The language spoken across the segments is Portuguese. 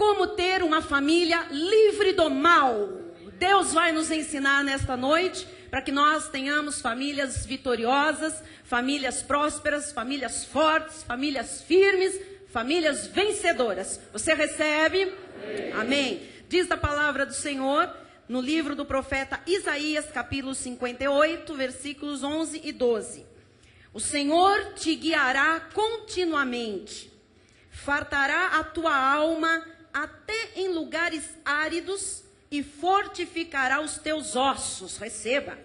como ter uma família livre do mal. Deus vai nos ensinar nesta noite para que nós tenhamos famílias vitoriosas, famílias prósperas, famílias fortes, famílias firmes, famílias vencedoras. Você recebe? Amém. Diz a palavra do Senhor no livro do profeta Isaías, capítulo 58, versículos 11 e 12. O Senhor te guiará continuamente, fartará a tua alma até em lugares áridos e fortificará os teus ossos. Receba.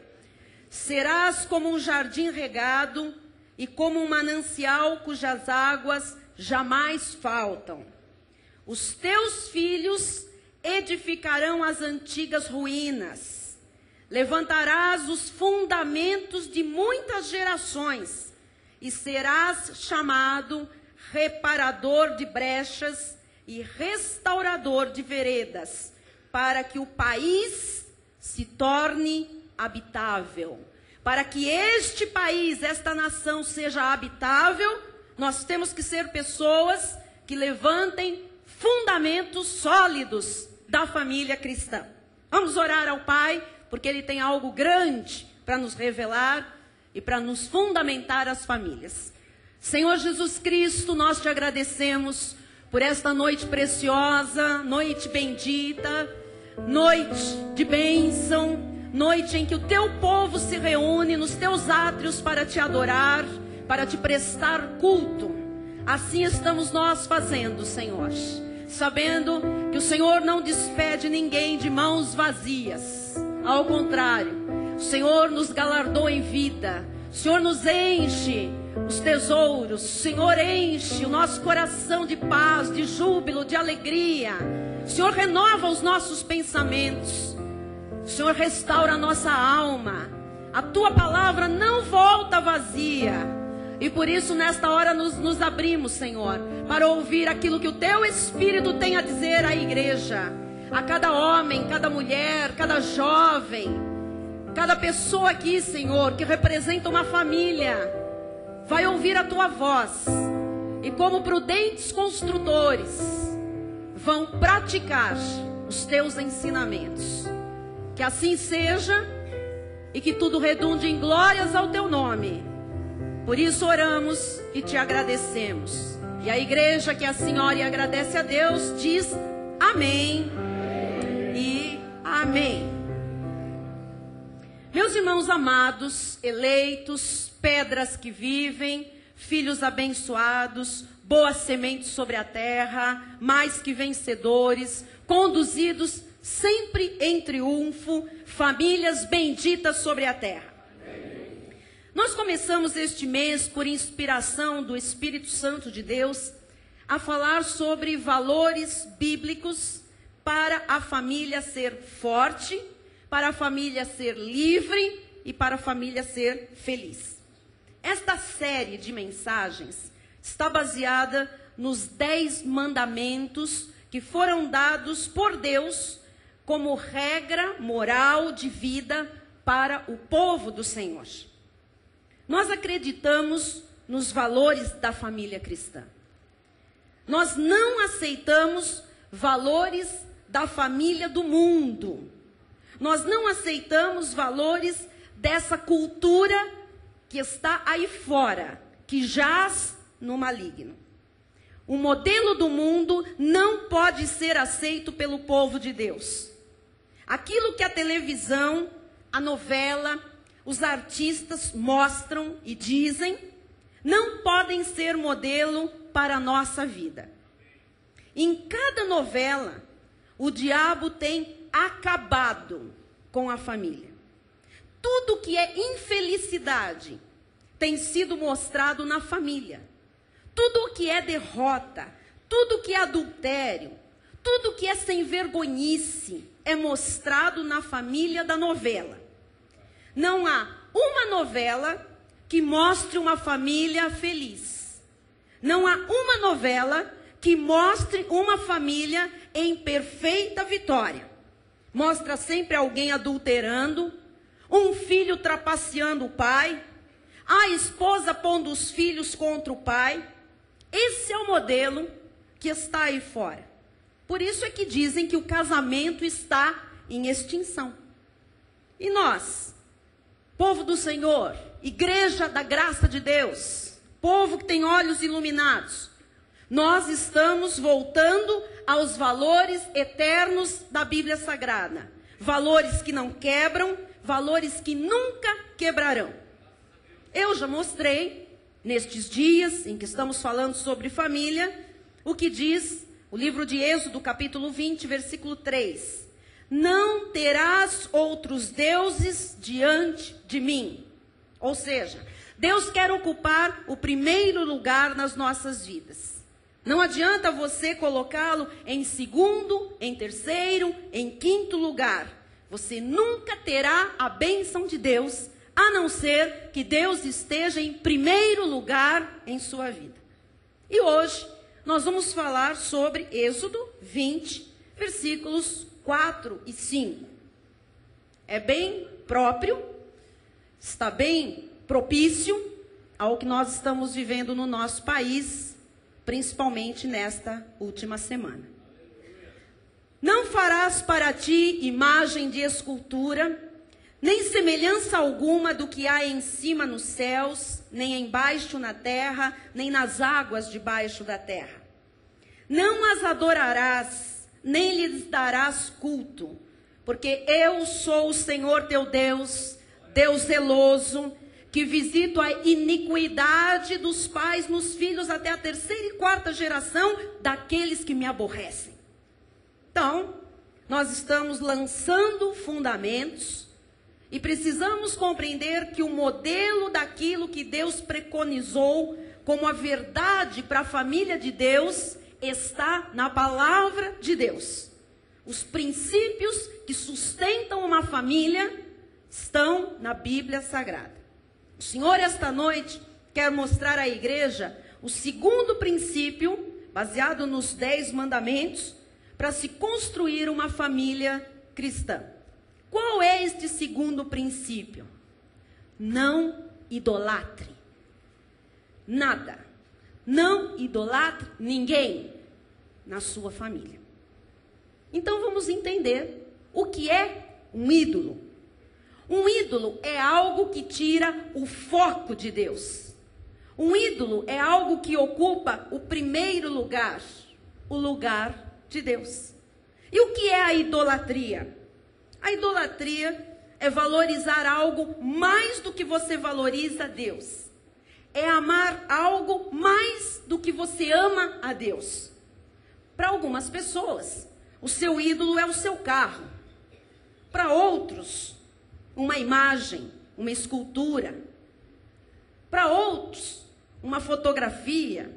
Serás como um jardim regado e como um manancial cujas águas jamais faltam. Os teus filhos edificarão as antigas ruínas. Levantarás os fundamentos de muitas gerações e serás chamado reparador de brechas e restaurador de veredas, para que o país se torne habitável. Para que este país, esta nação seja habitável, nós temos que ser pessoas que levantem fundamentos sólidos da família cristã. Vamos orar ao Pai, porque Ele tem algo grande para nos revelar e para nos fundamentar as famílias. Senhor Jesus Cristo, nós te agradecemos por esta noite preciosa, noite bendita, noite de bênção, noite em que o teu povo se reúne nos teus átrios para te adorar, para te prestar culto. Assim estamos nós fazendo, Senhor, sabendo que o Senhor não despede ninguém de mãos vazias. Ao contrário, o Senhor nos galardoa em vida, o Senhor nos enche os tesouros, o Senhor enche o nosso coração de paz, de júbilo, de alegria. O Senhor renova os nossos pensamentos, o Senhor restaura a nossa alma. A tua palavra não volta vazia. E por isso nesta hora nos abrimos, Senhor, para ouvir aquilo que o teu Espírito tem a dizer à igreja, a cada homem, cada mulher, cada jovem, cada pessoa aqui, Senhor, que representa uma família, vai ouvir a tua voz e, como prudentes construtores, vão praticar os teus ensinamentos. Que assim seja e que tudo redunde em glórias ao teu nome. Por isso oramos e te agradecemos. E a igreja que assim ora e agradece a Deus diz amém e amém. Meus irmãos amados, eleitos, pedras que vivem, filhos abençoados, boas sementes sobre a terra, mais que vencedores, conduzidos sempre em triunfo, famílias benditas sobre a terra. Nós começamos este mês, por inspiração do Espírito Santo de Deus, a falar sobre valores bíblicos para a família ser forte, para a família ser livre e para a família ser feliz. Esta série de mensagens está baseada nos 10 mandamentos que foram dados por Deus como regra moral de vida para o povo do Senhor. Nós acreditamos nos valores da família cristã. Nós não aceitamos valores da família do mundo. Nós não aceitamos valores dessa cultura que está aí fora, que jaz no maligno. O modelo do mundo não pode ser aceito pelo povo de Deus. Aquilo que a televisão, a novela, os artistas mostram e dizem, não podem ser modelo para a nossa vida. Em cada novela, o diabo tem acabado com a família. Tudo que é infelicidade tem sido mostrado na família. Tudo que é derrota, tudo que é adultério, tudo que é sem vergonhice é mostrado na família da novela. Não há uma novela que mostre uma família feliz. Não há uma novela que mostre uma família em perfeita vitória. Mostra sempre alguém adulterando, um filho trapaceando o pai, a esposa pondo os filhos contra o pai. Esse é o modelo que está aí fora. Por isso é que dizem que o casamento está em extinção. E nós, povo do Senhor, igreja da graça de Deus, povo que tem olhos iluminados, nós estamos voltando aos valores eternos da Bíblia Sagrada. Valores que não quebram, valores que nunca quebrarão. Eu já mostrei, nestes dias em que estamos falando sobre família, o que diz o livro de Êxodo, capítulo 20, versículo 3. Não terás outros deuses diante de mim. Ou seja, Deus quer ocupar o primeiro lugar nas nossas vidas. Não adianta você colocá-lo em segundo, em terceiro, em quinto lugar. Você nunca terá a bênção de Deus, a não ser que Deus esteja em primeiro lugar em sua vida. E hoje nós vamos falar sobre Êxodo 20, versículos 4 e 5. É bem próprio, está bem propício ao que nós estamos vivendo no nosso país, principalmente nesta última semana. Não farás para ti imagem de escultura, nem semelhança alguma do que há em cima nos céus, nem embaixo na terra, nem nas águas debaixo da terra. Não as adorarás, nem lhes darás culto, porque eu sou o Senhor teu Deus, Deus zeloso, que visito a iniquidade dos pais nos filhos até a terceira e quarta geração daqueles que me aborrecem. Então, nós estamos lançando fundamentos e precisamos compreender que o modelo daquilo que Deus preconizou como a verdade para a família de Deus está na palavra de Deus. Os princípios que sustentam uma família estão na Bíblia Sagrada. O Senhor, esta noite, quer mostrar à igreja o segundo princípio, baseado nos 10 mandamentos, para se construir uma família cristã. Qual é este segundo princípio? Não idolatre nada. Não idolatre ninguém na sua família. Então vamos entender o que é um ídolo. Um ídolo é algo que tira o foco de Deus. Um ídolo é algo que ocupa o primeiro lugar, o lugar de Deus. E o que é a idolatria? A idolatria é valorizar algo mais do que você valoriza a Deus. É amar algo mais do que você ama a Deus. Para algumas pessoas, o seu ídolo é o seu carro. Para outros, uma imagem, uma escultura. Para outros, uma fotografia,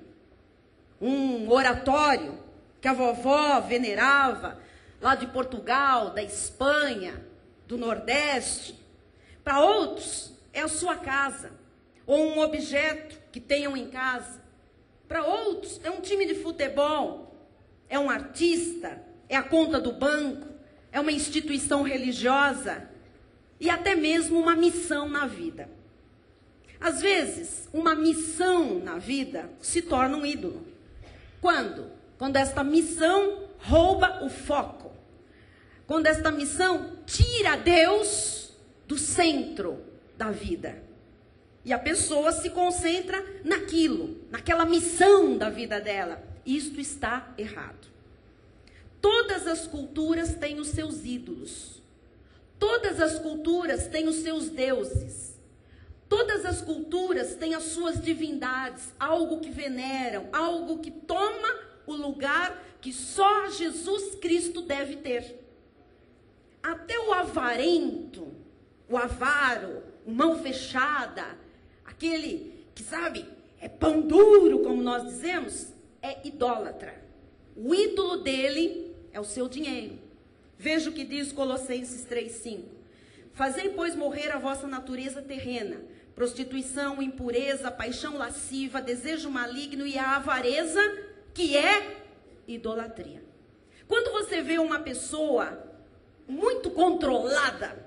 um oratório que a vovó venerava lá de Portugal, da Espanha, do Nordeste. Para outros, é a sua casa, ou um objeto que tenham em casa. Para outros, é um time de futebol, é um artista, é a conta do banco, é uma instituição religiosa e até mesmo uma missão na vida. Às vezes, uma missão na vida se torna um ídolo. Quando? Quando esta missão rouba o foco. Quando esta missão tira Deus do centro da vida. E a pessoa se concentra naquilo, naquela missão da vida dela. Isto está errado. Todas as culturas têm os seus ídolos. Todas as culturas têm os seus deuses. Todas as culturas têm as suas divindades, algo que veneram, algo que toma o lugar que só Jesus Cristo deve ter. Até o avarento, o avaro, o mão fechada, aquele que, sabe, é pão duro, como nós dizemos, é idólatra. O ídolo dele é o seu dinheiro. Veja o que diz Colossenses 3:5. Fazei, pois, morrer a vossa natureza terrena, prostituição, impureza, paixão lasciva, desejo maligno e a avareza, que é idolatria. Quando você vê uma pessoa muito controlada,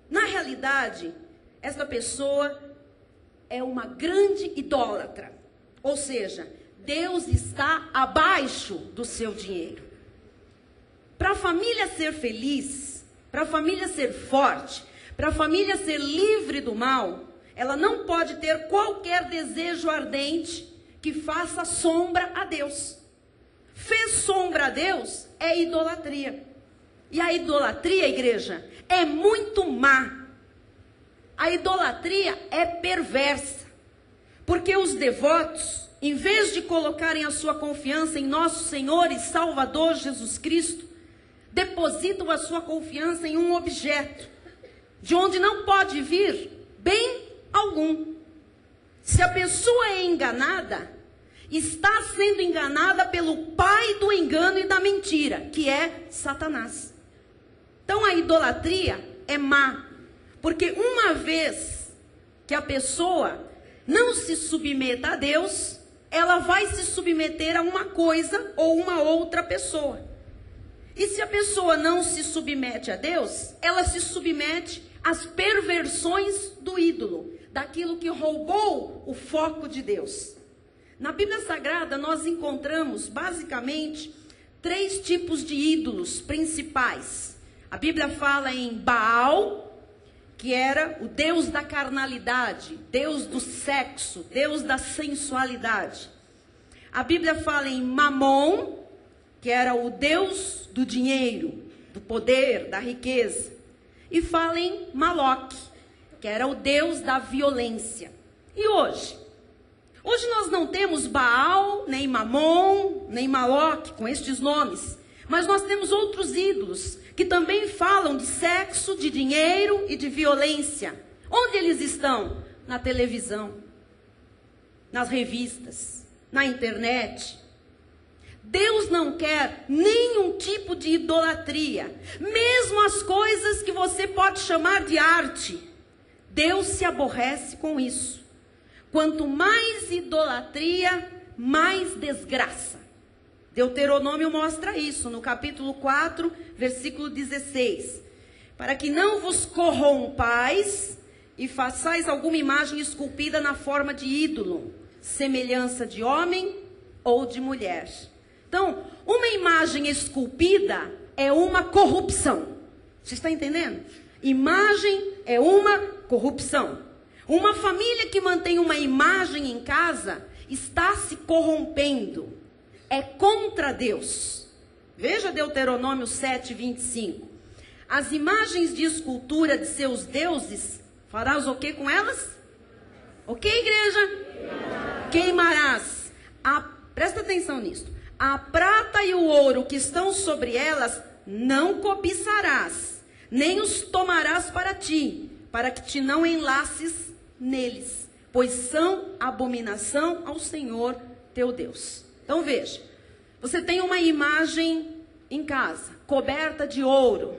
na realidade, essa pessoa é uma grande idólatra. Ou seja, Deus está abaixo do seu dinheiro. Para a família ser feliz, para a família ser forte, para a família ser livre do mal, ela não pode ter qualquer desejo ardente que faça sombra a Deus. Fez sombra a Deus é idolatria. E a idolatria, igreja, é muito má. A idolatria é perversa. Porque os devotos, em vez de colocarem a sua confiança em nosso Senhor e Salvador Jesus Cristo, depositam a sua confiança em um objeto, de onde não pode vir bem algum. Se a pessoa é enganada, está sendo enganada pelo pai do engano e da mentira, que é Satanás. Então a idolatria é má, porque uma vez que a pessoa não se submeta a Deus, ela vai se submeter a uma coisa ou uma outra pessoa. E se a pessoa não se submete a Deus, ela se submete às perversões do ídolo, daquilo que roubou o foco de Deus. Na Bíblia Sagrada nós encontramos basicamente 3 tipos de ídolos principais. A Bíblia fala em Baal, que era o deus da carnalidade, deus do sexo, deus da sensualidade. A Bíblia fala em Mamon, que era o deus do dinheiro, do poder, da riqueza. E fala em Maloque, que era o deus da violência. E hoje? Hoje nós não temos Baal, nem Mamon, nem Maloque, com estes nomes. Mas nós temos outros ídolos, que também falam de sexo, de dinheiro e de violência. Onde eles estão? Na televisão, nas revistas, na internet. Deus não quer nenhum tipo de idolatria, mesmo as coisas que você pode chamar de arte. Deus se aborrece com isso. Quanto mais idolatria, mais desgraça. Deuteronômio mostra isso, no capítulo 4, versículo 16. Para que não vos corrompais e façais alguma imagem esculpida na forma de ídolo, semelhança de homem ou de mulher. Então, uma imagem esculpida é uma corrupção. Você está entendendo? Imagem é uma corrupção. Uma família que mantém uma imagem em casa está se corrompendo. É contra Deus. Veja Deuteronômio 7, 25. As imagens de escultura de seus deuses, farás o que com elas? O que, igreja? Queimarás. Presta atenção nisso. A prata e o ouro que estão sobre elas não cobiçarás, nem os tomarás para ti, para que te não enlaces neles, pois são abominação ao Senhor teu Deus. Então veja, você tem uma imagem em casa, coberta de ouro.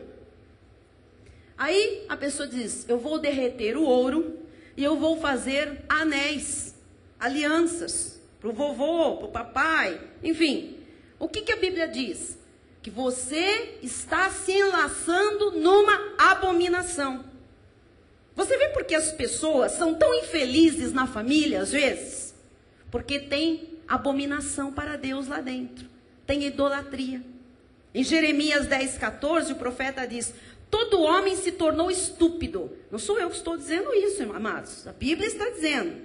Aí a pessoa diz, eu vou derreter o ouro e eu vou fazer anéis, alianças, para o vovô, para o papai, enfim. O que a Bíblia diz? Que você está se enlaçando numa abominação. Você vê por que as pessoas são tão infelizes na família, às vezes? Porque tem abominação para Deus lá dentro. Tem idolatria. Em Jeremias 10, 14, o profeta diz, todo homem se tornou estúpido. Não sou eu que estou dizendo isso, amados. A Bíblia está dizendo.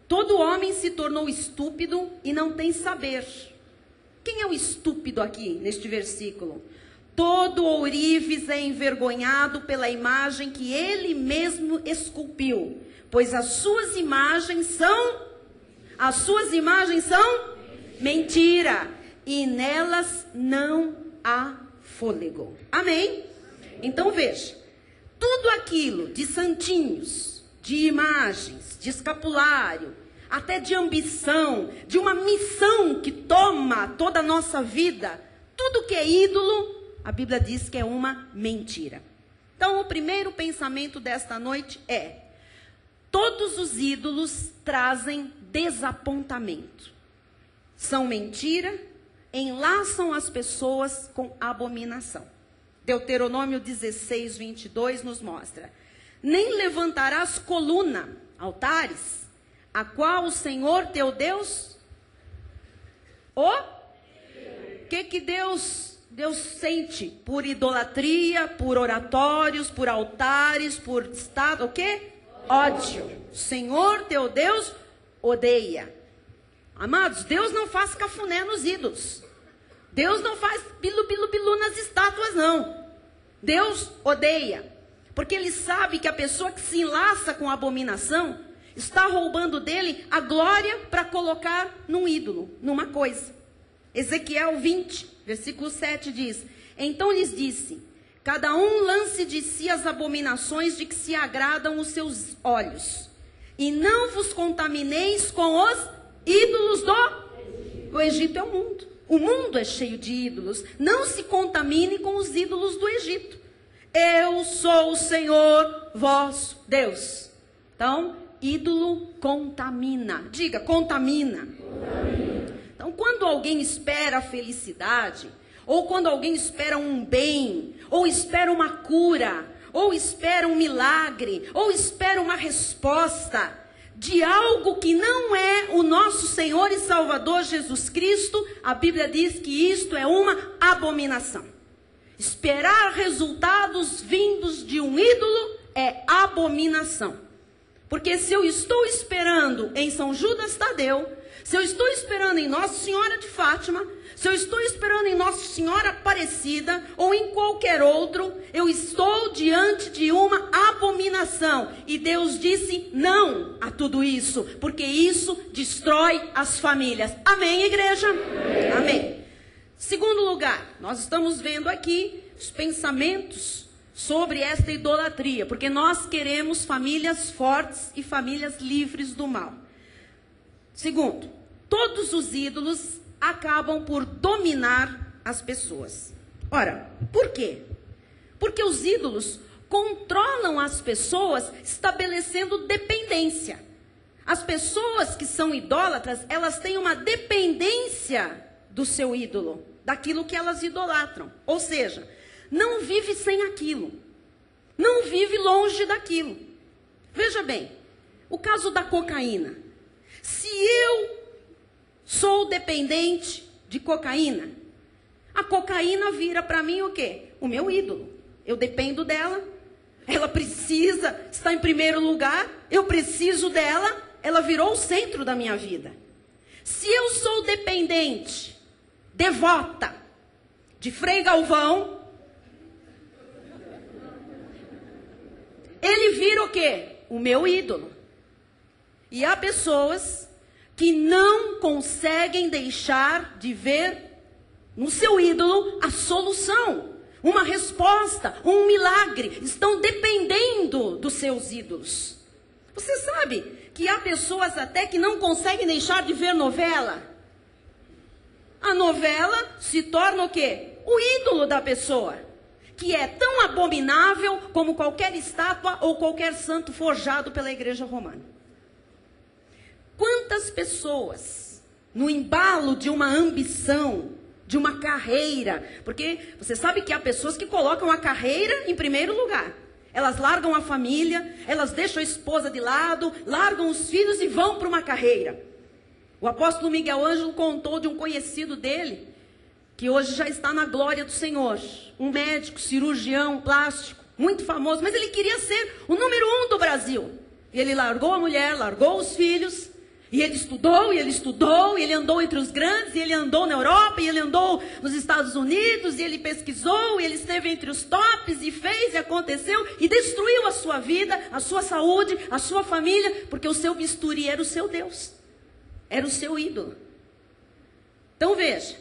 Todo homem se tornou estúpido e não tem saber. Quem é o estúpido aqui, neste versículo? Todo ourives é envergonhado pela imagem que ele mesmo esculpiu, pois as suas imagens são mentira, e nelas não há fôlego. Amém? Então veja, tudo aquilo de santinhos, de imagens, de escapulário, até de ambição, de uma missão que toma toda a nossa vida, tudo que é ídolo, a Bíblia diz que é uma mentira. Então, o primeiro pensamento desta noite é: todos os ídolos trazem desapontamento. São mentira, enlaçam as pessoas com abominação. Deuteronômio 16, 22 nos mostra: nem levantarás coluna, altares, a qual o Senhor teu Deus O que Deus sente por idolatria, por oratórios, por altares, por estado, o quê? Ódio. O Senhor teu Deus odeia. Amados, Deus não faz cafuné nos ídolos. Deus não faz bilu nas estátuas, não. Deus odeia. Porque Ele sabe que a pessoa que se enlaça com a abominação está roubando dele a glória para colocar num ídolo, numa coisa. Ezequiel 20, versículo 7 diz: então lhes disse, cada um lance de si as abominações de que se agradam os seus olhos, e não vos contamineis com os ídolos do Egito. É o mundo é cheio de ídolos. Não se contamine com os ídolos do Egito. Eu sou o Senhor vosso Deus. Então, ídolo contamina. Diga, contamina. Então, quando alguém espera a felicidade, ou quando alguém espera um bem, ou espera uma cura, ou espera um milagre, ou espera uma resposta de algo que não é o nosso Senhor e Salvador Jesus Cristo, a Bíblia diz que isto é uma abominação. Esperar resultados vindos de um ídolo é abominação. Porque se eu estou esperando em São Judas Tadeu, se eu estou esperando em Nossa Senhora de Fátima, se eu estou esperando em Nossa Senhora Aparecida, ou em qualquer outro, eu estou diante de uma abominação. E Deus disse não a tudo isso, porque isso destrói as famílias. Amém, igreja? Amém. Amém. Segundo lugar, nós estamos vendo aqui os pensamentos sobre esta idolatria, porque nós queremos famílias fortes e famílias livres do mal. Segundo, todos os ídolos acabam por dominar as pessoas. Ora, por quê? Porque os ídolos controlam as pessoas estabelecendo dependência. As pessoas que são idólatras, elas têm uma dependência do seu ídolo, daquilo que elas idolatram. Ou seja, não vive sem aquilo, não vive longe daquilo. Veja bem, o caso da cocaína. Se eu sou dependente de cocaína, a cocaína vira para mim o quê? O meu ídolo. Eu dependo dela, ela precisa estar em primeiro lugar, eu preciso dela, ela virou o centro da minha vida. Se eu sou dependente, devota, de Frei Galvão, ele vira o quê? O meu ídolo. E há pessoas que não conseguem deixar de ver no seu ídolo a solução, uma resposta, um milagre. Estão dependendo dos seus ídolos. Você sabe que há pessoas até que não conseguem deixar de ver novela? A novela se torna o quê? O ídolo da pessoa, que é tão abominável como qualquer estátua ou qualquer santo forjado pela Igreja Romana. Quantas pessoas, no embalo de uma ambição, de uma carreira, porque você sabe que há pessoas que colocam a carreira em primeiro lugar. Elas largam a família, elas deixam a esposa de lado, largam os filhos e vão para uma carreira. O apóstolo Miguel Ângelo contou de um conhecido dele, que hoje já está na glória do Senhor. Um médico, cirurgião, plástico, muito famoso, mas ele queria ser o número 1 do Brasil. E ele largou a mulher, largou os filhos, e ele estudou, e ele andou entre os grandes, e ele andou na Europa, e ele andou nos Estados Unidos, e ele pesquisou, e ele esteve entre os tops, e fez, e aconteceu, e destruiu a sua vida, a sua saúde, a sua família, porque o seu bisturi era o seu Deus, era o seu ídolo. Então veja,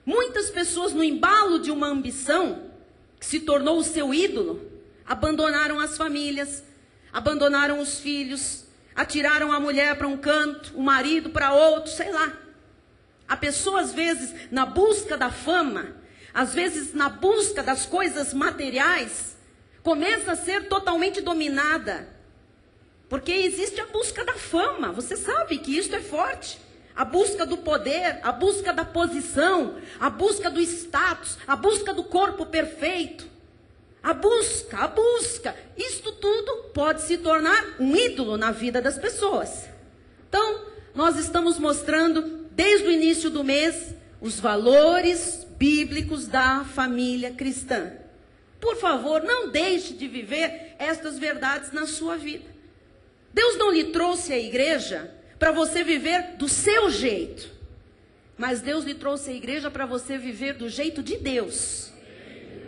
muitas pessoas no embalo de uma ambição, que se tornou o seu ídolo, abandonaram as famílias, abandonaram os filhos, atiraram a mulher para um canto, o marido para outro, sei lá. A pessoa, às vezes, na busca da fama, às vezes na busca das coisas materiais, começa a ser totalmente dominada. Porque existe a busca da fama, você sabe que isso é forte. A busca do poder, a busca da posição, a busca do status, a busca do corpo perfeito. A busca, isto tudo pode se tornar um ídolo na vida das pessoas. Então, nós estamos mostrando, desde o início do mês, os valores bíblicos da família cristã. Por favor, não deixe de viver estas verdades na sua vida. Deus não lhe trouxe a igreja para você viver do seu jeito, mas Deus lhe trouxe a igreja para você viver do jeito de Deus.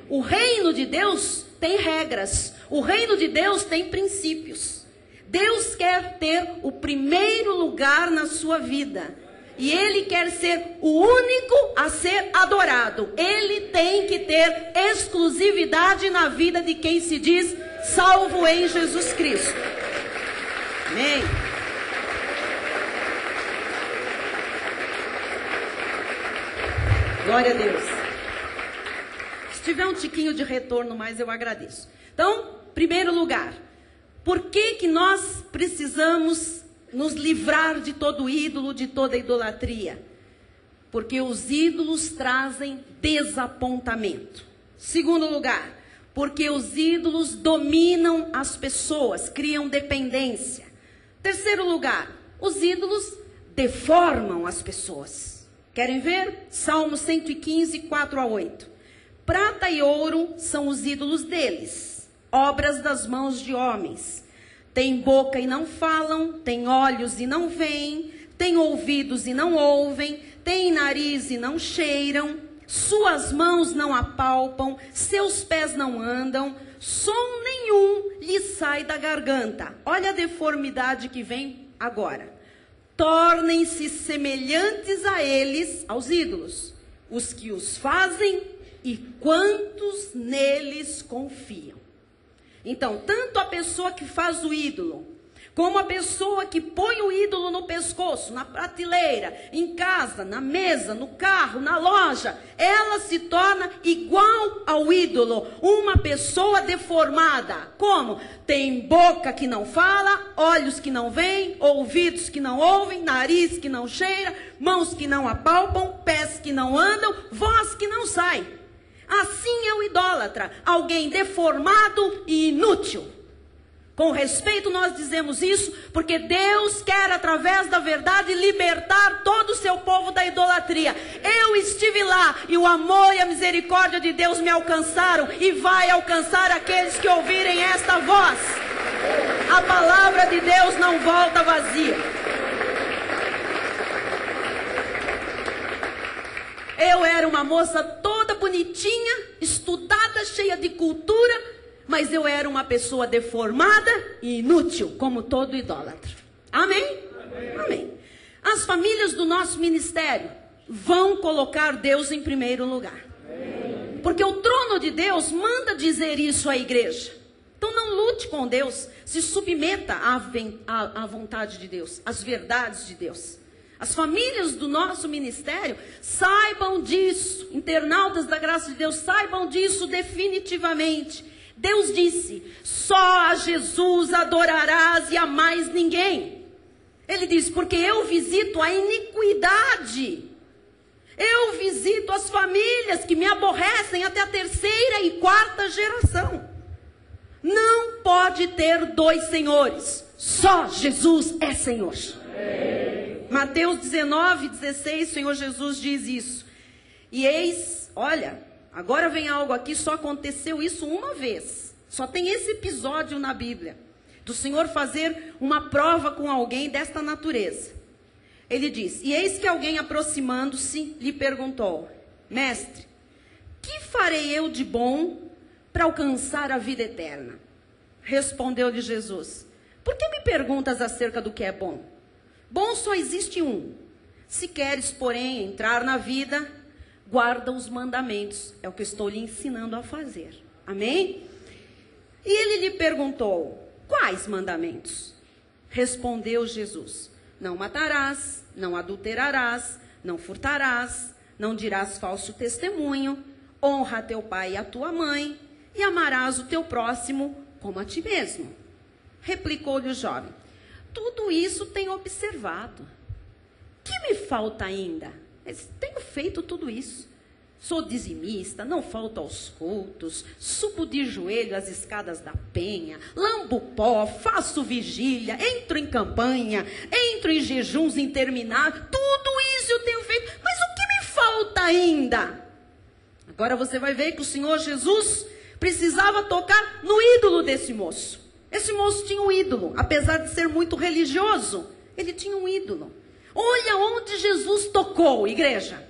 O reino de Deus tem regras, o reino de Deus tem princípios. Deus quer ter o primeiro lugar na sua vida. E Ele quer ser o único a ser adorado. Ele tem que ter exclusividade na vida de quem se diz salvo em Jesus Cristo. Amém? Glória a Deus. Se tiver um tiquinho de retorno, mais eu agradeço. Então, primeiro lugar, por que nós precisamos nos livrar de todo ídolo, de toda idolatria? Porque os ídolos trazem desapontamento. Segundo lugar, porque os ídolos dominam as pessoas, criam dependência. Terceiro lugar, os ídolos deformam as pessoas. Querem ver? Salmo 115, 4 a 8. Prata e ouro são os ídolos deles, obras das mãos de homens. Tem boca e não falam, tem olhos e não veem, tem ouvidos e não ouvem, tem nariz e não cheiram, suas mãos não apalpam, seus pés não andam, som nenhum lhe sai da garganta. Olha a deformidade que vem agora. Tornem-se semelhantes a eles, aos ídolos, os que os fazem e quantos neles confiam. Então, tanto a pessoa que faz o ídolo, como a pessoa que põe o ídolo no pescoço, na prateleira, em casa, na mesa, no carro, na loja, ela se torna igual ao ídolo, uma pessoa deformada. Como? Tem boca que não fala, olhos que não veem, ouvidos que não ouvem, nariz que não cheira, mãos que não apalpam, pés que não andam, voz que não sai. Assim é o idólatra, alguém deformado e inútil. Com respeito nós dizemos isso, porque Deus quer através da verdade libertar todo o seu povo da idolatria. Eu estive lá e o amor e a misericórdia de Deus me alcançaram e vai alcançar aqueles que ouvirem esta voz. A palavra de Deus não volta vazia. Eu era uma moça toda bonitinha, estudada, cheia de cultura, mas eu era uma pessoa deformada e inútil, como todo idólatra. Amém? Amém? Amém. As famílias do nosso ministério vão colocar Deus em primeiro lugar. Amém. Porque o trono de Deus manda dizer isso à igreja. Então não lute com Deus, se submeta à vontade de Deus, às verdades de Deus. As famílias do nosso ministério saibam disso, internautas da graça de Deus, saibam disso definitivamente. Deus disse, só a Jesus adorarás e a mais ninguém. Ele disse, porque eu visito a iniquidade. Eu visito as famílias que me aborrecem até a 3ª e 4ª geração. Não pode ter dois senhores, só Jesus é Senhor. Mateus 19, 16, o Senhor Jesus diz isso. E eis, olha, agora vem algo aqui, só aconteceu isso uma vez. Só tem esse episódio na Bíblia, do Senhor fazer uma prova com alguém desta natureza. Ele diz, e eis que alguém aproximando-se lhe perguntou, mestre, que farei eu de bom para alcançar a vida eterna? Respondeu-lhe Jesus, por que me perguntas acerca do que é bom? Bom só existe um. Se queres, porém, entrar na vida, guarda os mandamentos. É o que eu estou lhe ensinando a fazer. Amém? E ele lhe perguntou, quais mandamentos? Respondeu Jesus, não matarás, não adulterarás, não furtarás, não dirás falso testemunho, honra a teu pai e a tua mãe, e amarás o teu próximo como a ti mesmo. Replicou-lhe o jovem, tudo isso tenho observado. Que me falta ainda? Tenho feito tudo isso. Sou dizimista, não falto aos cultos, subo de joelho as escadas da penha, lambo pó, faço vigília, entro em campanha, entro em jejuns intermináveis. Tudo isso eu tenho feito. Mas o que me falta ainda. Agora você vai ver que o Senhor Jesus precisava tocar no ídolo desse moço. Esse moço tinha um ídolo, apesar de ser muito religioso, ele tinha um ídolo. Olha onde Jesus tocou, igreja.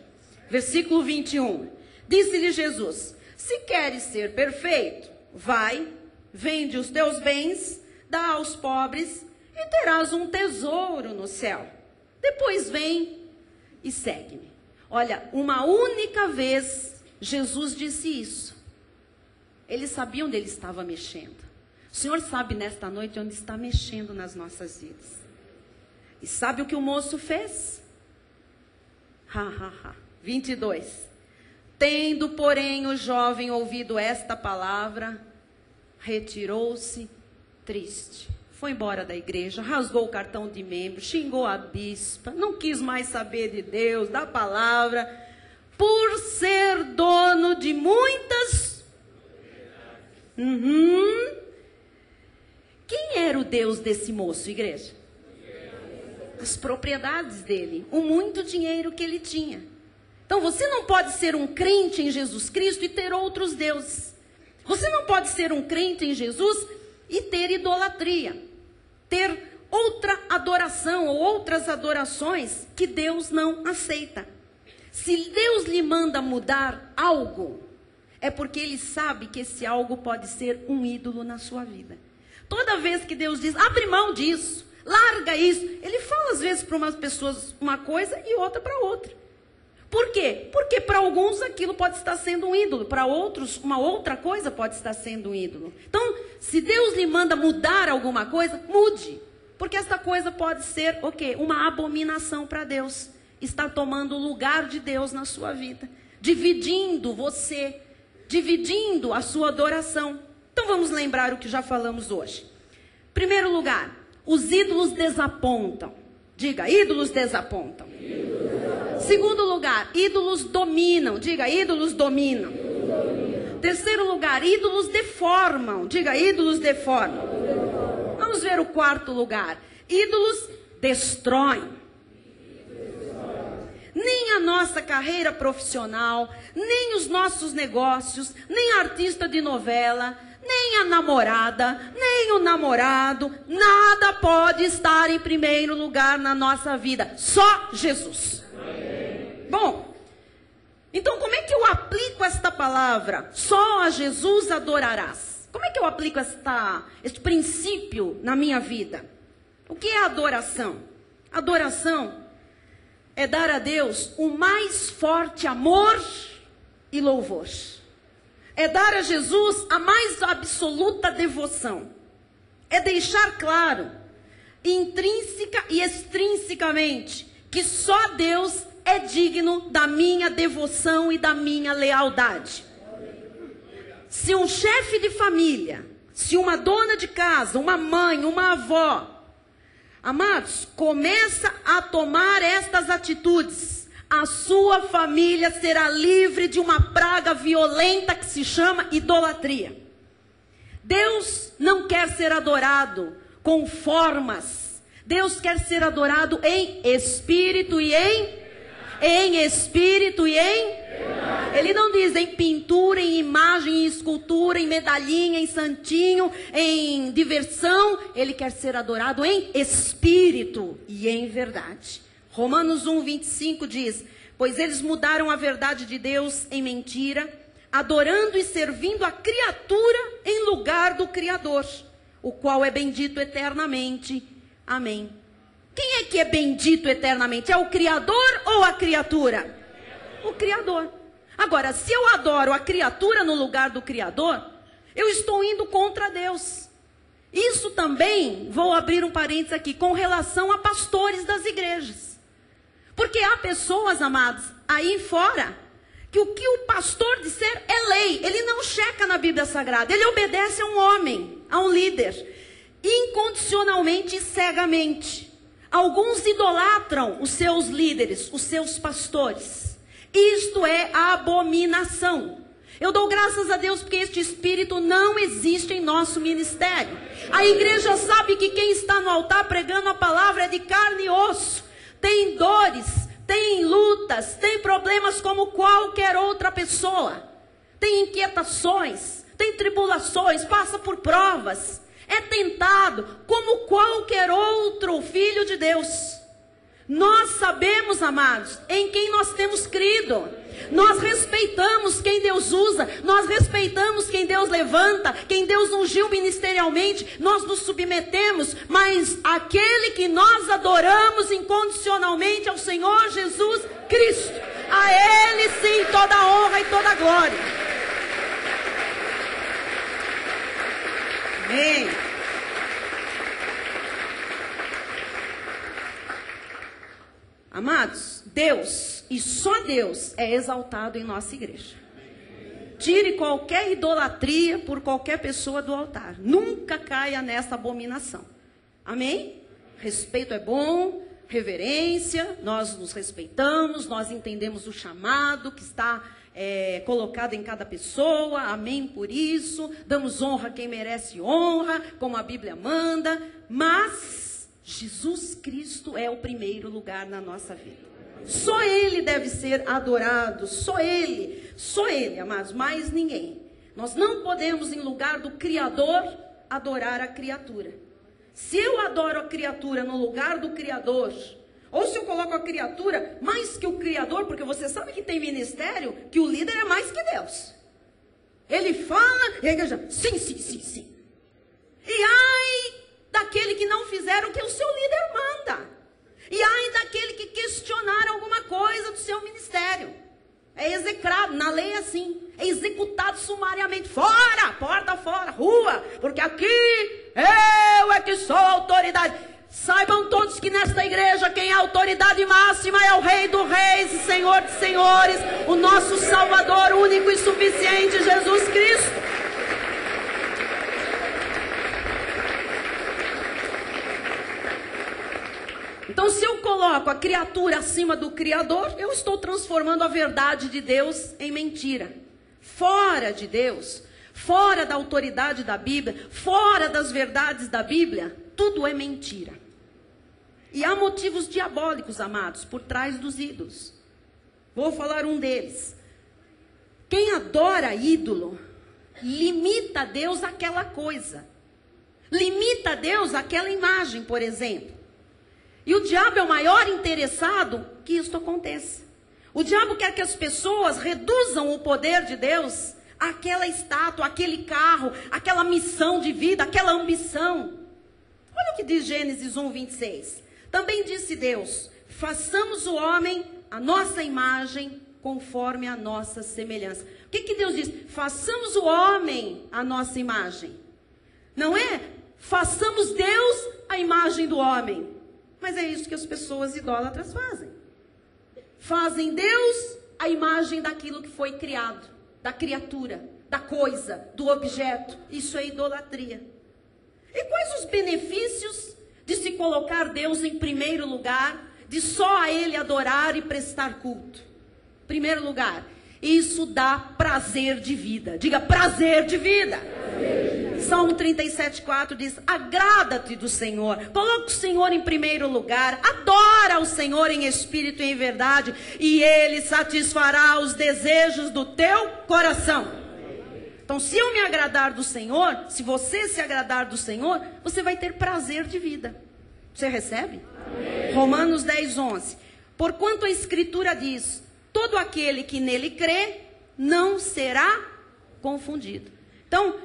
Versículo 21. Disse-lhe Jesus: se queres ser perfeito, vai, vende os teus bens, dá aos pobres e terás um tesouro no céu. Depois vem e segue-me. Olha, uma única vez Jesus disse isso. Ele sabia onde ele estava mexendo. O Senhor sabe nesta noite onde está mexendo nas nossas vidas. E sabe o que o moço fez? 22. Tendo, porém, o jovem ouvido esta palavra, retirou-se triste. Foi embora da igreja, rasgou o cartão de membro, xingou a bispa, não quis mais saber de Deus, da palavra, por ser dono de muitas... Quem era o Deus desse moço, igreja? As propriedades dele, o muito dinheiro que ele tinha. Então você não pode ser um crente em Jesus Cristo e ter outros deuses. Você não pode ser um crente em Jesus e ter idolatria, ter outra adoração ou outras adorações que Deus não aceita. Se Deus lhe manda mudar algo, é porque Ele sabe que esse algo pode ser um ídolo na sua vida. Toda vez que Deus diz, abre mão disso, larga isso, Ele fala às vezes para umas pessoas uma coisa e outra para outra. Por quê? Porque para alguns aquilo pode estar sendo um ídolo, para outros uma outra coisa pode estar sendo um ídolo. Então, se Deus lhe manda mudar alguma coisa, mude. Porque essa coisa pode ser o quê? Uma abominação para Deus. Está tomando o lugar de Deus na sua vida, dividindo você, dividindo a sua adoração. Então vamos lembrar o que já falamos hoje. Primeiro lugar, os ídolos desapontam. Diga, ídolos desapontam. Segundo lugar, ídolos dominam. Diga, ídolos dominam. Terceiro lugar, ídolos deformam. Diga, ídolos deformam. Vamos ver o quarto lugar. Ídolos destroem. Nem a nossa carreira profissional, nem os nossos negócios, nem a artista de novela, nem a namorada, nem o namorado, nada pode estar em primeiro lugar na nossa vida. Só Jesus. Bom, então como é que eu aplico esta palavra? Só a Jesus adorarás. Como é que eu aplico este princípio na minha vida? O que é adoração? Adoração é dar a Deus o mais forte amor e louvor. É dar a Jesus a mais absoluta devoção. É deixar claro, intrínseca e extrinsecamente, que só Deus é digno da minha devoção e da minha lealdade. Se um chefe de família, se uma dona de casa, uma mãe, uma avó, amados, começa a tomar estas atitudes, a sua família será livre de uma praga violenta que se chama idolatria. Deus não quer ser adorado com formas. Deus quer ser adorado em espírito e em espírito e em... Ele não diz em pintura, em imagem, em escultura, em medalhinha, em santinho, em diversão. Ele quer ser adorado em espírito e em verdade. Romanos 1:25 diz: pois eles mudaram a verdade de Deus em mentira, adorando e servindo a criatura em lugar do Criador, o qual é bendito eternamente. Amém. Quem é que é bendito eternamente? É o Criador ou a criatura? O Criador. Agora, se eu adoro a criatura no lugar do Criador, eu estou indo contra Deus. Isso também, vou abrir um parênteses aqui, com relação a pastores das igrejas. Porque há pessoas, amados, aí fora, que o que o pastor disser é lei. Ele não checa na Bíblia Sagrada, ele obedece a um homem, a um líder, incondicionalmente e cegamente. Alguns idolatram os seus líderes, os seus pastores. Isto é abominação. Eu dou graças a Deus porque este espírito não existe em nosso ministério. A igreja sabe que quem está no altar pregando a palavra é de carne e osso. Tem dores, tem lutas, tem problemas como qualquer outra pessoa. Tem inquietações, tem tribulações, passa por provas. É tentado como qualquer outro filho de Deus. Nós sabemos, amados, em quem nós temos crido. Nós respeitamos quem Deus usa. Nós respeitamos quem Deus levanta, quem Deus ungiu ministerialmente. Nós nos submetemos. Mas aquele que nós adoramos incondicionalmente é o Senhor Jesus Cristo. A Ele sim toda a honra e toda a glória. Amém. Amados, Deus, e só Deus, é exaltado em nossa igreja. Tire qualquer idolatria por qualquer pessoa do altar. Nunca caia nessa abominação. Amém? Respeito é bom, reverência, nós nos respeitamos, nós entendemos o chamado que está colocado em cada pessoa. Amém por isso. Damos honra a quem merece honra, como a Bíblia manda. Mas Jesus Cristo é o primeiro lugar na nossa vida. Só Ele deve ser adorado, só Ele, amados, mais ninguém. Nós não podemos, em lugar do Criador, adorar a criatura. Se eu adoro a criatura no lugar do Criador, ou se eu coloco a criatura mais que o Criador, porque você sabe que tem ministério que o líder é mais que Deus. Ele fala, e a igreja, sim. E ai daquele que não fizer o que o seu líder manda. E ai daquele que questionar alguma coisa do seu ministério. É execrado, na lei é assim. É executado sumariamente. Fora, porta fora, rua. Porque aqui eu é que sou autoridade. Saibam todos que nesta igreja quem é a autoridade máxima é o Rei dos Reis e Senhor dos Senhores. O nosso Salvador único e suficiente, Jesus Cristo. Então, se eu coloco a criatura acima do Criador, eu estou transformando a verdade de Deus em mentira. Fora de Deus, fora da autoridade da Bíblia, fora das verdades da Bíblia, tudo é mentira. E há motivos diabólicos, amados, por trás dos ídolos. Vou falar um deles. Quem adora ídolo, limita a Deus àquela coisa. Limita a Deus àquela imagem, por exemplo. E o diabo é o maior interessado que isso aconteça. O diabo quer que as pessoas reduzam o poder de Deus àquela estátua, àquele carro, àquela missão de vida, àquela ambição. Olha o que diz Gênesis 1:26. Também disse Deus, façamos o homem a nossa imagem conforme a nossa semelhança. O que Deus diz? Façamos o homem a nossa imagem. Não é? Façamos Deus a imagem do homem. Mas é isso que as pessoas idólatras fazem. Fazem Deus a imagem daquilo que foi criado, da criatura, da coisa, do objeto. Isso é idolatria. E quais os benefícios de se colocar Deus em primeiro lugar, de só a Ele adorar e prestar culto? Primeiro lugar, isso dá prazer de vida. Diga, prazer de vida. Salmo 37:4 diz, agrada-te do Senhor, coloca o Senhor em primeiro lugar, adora o Senhor em espírito e em verdade, e Ele satisfará os desejos do teu coração. Então, se eu me agradar do Senhor, se você se agradar do Senhor, você vai ter prazer de vida. Você recebe? Amém. Romanos 10:11. Porquanto a Escritura diz, todo aquele que nele crê, não será confundido. Então,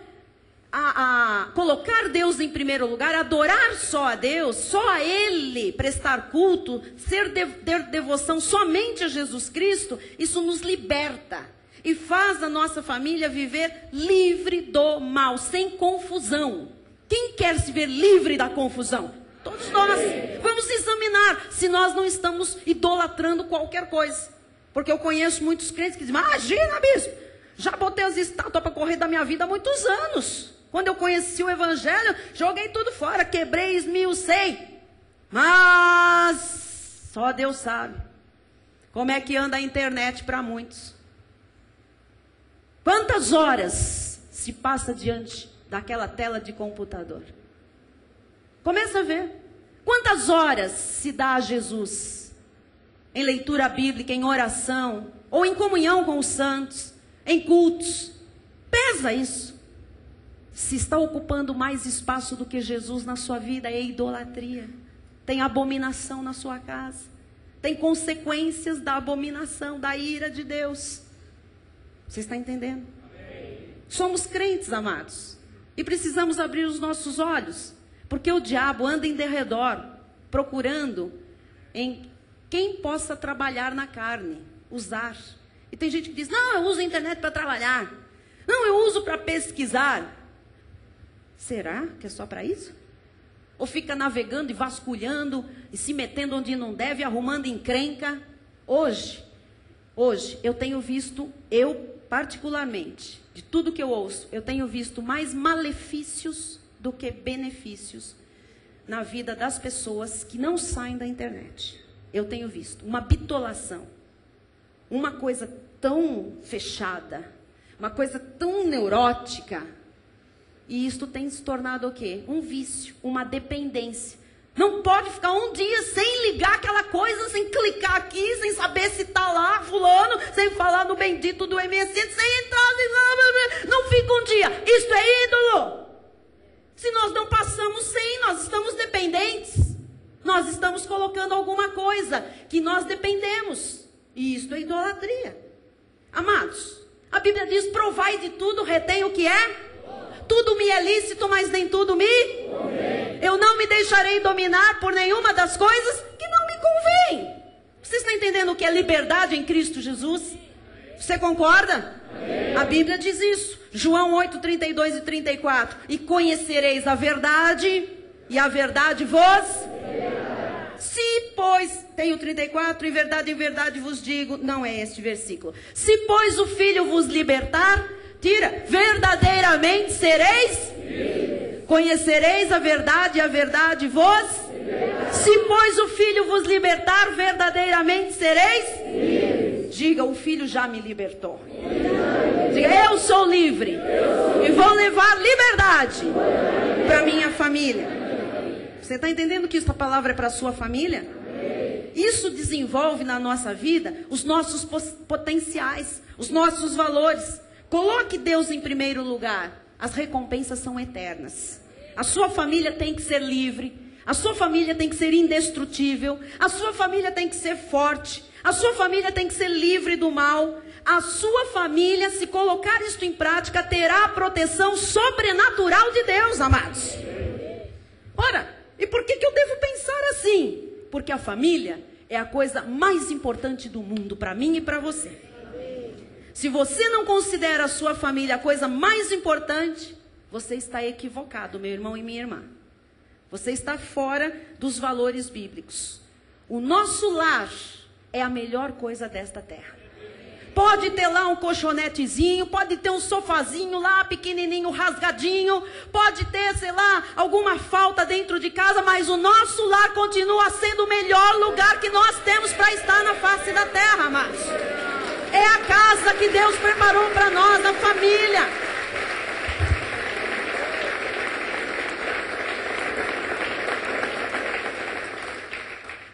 colocar Deus em primeiro lugar, adorar só a Deus, só a Ele prestar culto, ter devoção somente a Jesus Cristo, isso nos liberta e faz a nossa família viver livre do mal, sem confusão. Quem quer se ver livre da confusão? Todos nós. Vamos examinar se nós não estamos idolatrando qualquer coisa. Porque eu conheço muitos crentes que dizem, imagina, bispo, já botei as estátuas para correr da minha vida há muitos anos. Quando eu conheci o Evangelho, joguei tudo fora, quebrei, esmiucei. Mas só Deus sabe como é que anda a internet para muitos. Quantas horas se passa diante daquela tela de computador? Começa a ver. Quantas horas se dá a Jesus? em leitura bíblica, em oração, ou em comunhão com os santos, em cultos. Pesa isso. Se está ocupando mais espaço do que Jesus na sua vida, é idolatria. Tem abominação na sua casa. Tem consequências da abominação, da ira de Deus. Você está entendendo? Amém. Somos crentes, amados. E precisamos abrir os nossos olhos. Porque o diabo anda em derredor, procurando em quem possa trabalhar na carne, usar. E tem gente que diz, não, eu uso a internet para trabalhar. Não, eu uso para pesquisar. Será que é só para isso? Ou fica navegando e vasculhando e se metendo onde não deve, arrumando encrenca? Hoje, eu tenho visto, eu particularmente, de tudo que eu ouço, eu tenho visto mais malefícios do que benefícios na vida das pessoas que não saem da internet. Eu tenho visto uma bitolação, uma coisa tão fechada, uma coisa tão neurótica. E isto tem se tornado o quê? Um vício, uma dependência. Não pode ficar um dia sem ligar aquela coisa, sem clicar aqui, sem saber se está lá, fulano, sem falar no bendito do MSN, sem entrar, não fica um dia. Isto é ídolo. Se nós não passamos sem, nós estamos dependentes. Nós estamos colocando alguma coisa que nós dependemos. E isto é idolatria. Amados, a Bíblia diz, provai de tudo, retém o que é? Tudo me é lícito, mas nem tudo me convém. Eu não me deixarei dominar por nenhuma das coisas que não me convém. Você está entendendo o que é liberdade em Cristo Jesus? Você concorda? Amém. A Bíblia diz isso. João 8, 32 e 34. E conhecereis a verdade, e a verdade vos... Se, pois, tem o 34, em verdade vos digo, não é este versículo. Se, pois, o Filho vos libertar... Tira, verdadeiramente sereis livres. Conhecereis a verdade e a verdade vos libertar. Se, pois, o Filho vos libertar, verdadeiramente sereis livres. Diga, o Filho já me libertou. Diga, eu sou livre. E vou levar liberdade para minha família. Você está entendendo que esta palavra é para a sua família? Isso desenvolve na nossa vida os nossos potenciais, os nossos valores. Coloque Deus em primeiro lugar. As recompensas são eternas. A sua família tem que ser livre. A sua família tem que ser indestrutível. A sua família tem que ser forte. A sua família tem que ser livre do mal. A sua família, se colocar isto em prática, terá a proteção sobrenatural de Deus, amados. Ora, e por que eu devo pensar assim? Porque a família é a coisa mais importante do mundo para mim e para você. Se você não considera a sua família a coisa mais importante, você está equivocado, meu irmão e minha irmã. Você está fora dos valores bíblicos. O nosso lar é a melhor coisa desta terra. Pode ter lá um colchonetezinho, pode ter um sofazinho lá pequenininho, rasgadinho, pode ter, sei lá, alguma falta dentro de casa, mas o nosso lar continua sendo o melhor lugar que nós temos para estar na face da terra, amados. É a casa que Deus preparou para nós, a família.